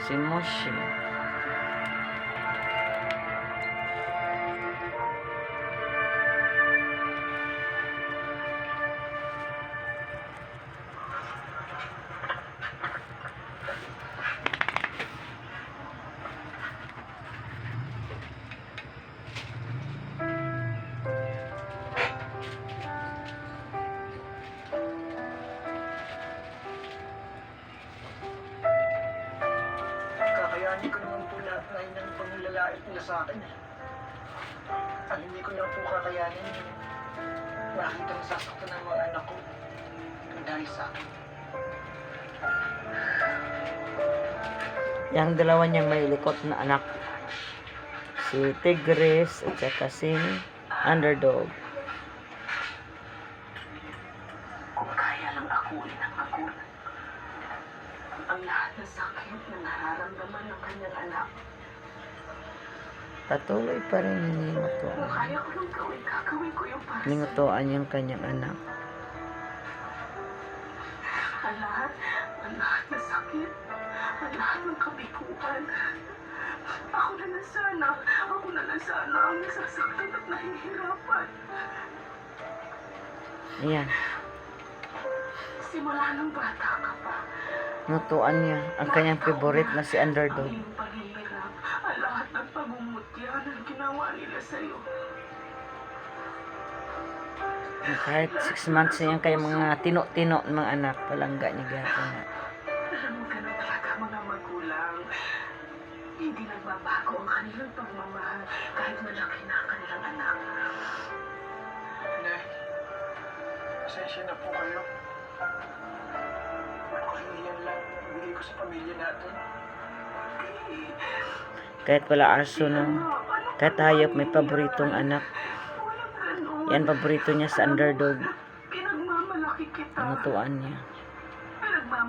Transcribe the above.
Si Moshi. Kakayanin ko naman po lahat ng panglalait nila sa akin. Ang hindi ko lang po kakayanin, makita nasasaktan ng mga anak ko dahil sa akin. Yang dalawa niyang may likot na anak. Si Tigris at saka si Underdog. Kung kaya lang akuin ang magulang, ang lahat ng sakit na nararamdaman ng kanyang anak, Patuloy pa rin kung niningutuan. kaya ko lang gagawin ko yung para sa Ningutuan yung kanyang anak. ang lahat ng sakit, ang lahat ng kabiguan. Ako na lang sana ang nasasaktan at nahihirapan. Ayan. Simula nung bata ka pa, Nutuan niya ang kanyang favorite na si Underdog. ang iyong paghihirap, ang lahat ng pagmumutya na ginawa nila sa'yo. Kahit 6 months niya kay mga tino-tino ng mga anak, palangga niya gapon na. Alam mo ganun talaga mga magulang. Hindi nagbabago ang kanilang pagmamahal kahit malaki na ang kanilang anak. Nay, pasensya na po kayo. Kahihiyan lang bigay ko sa pamilya natin. Kahit wala aso no, kahit hayop may paboritong anak. Walang ganun. Yan paborito niya sa Underdog. Pinagmamalaki kita. Nutuan niya.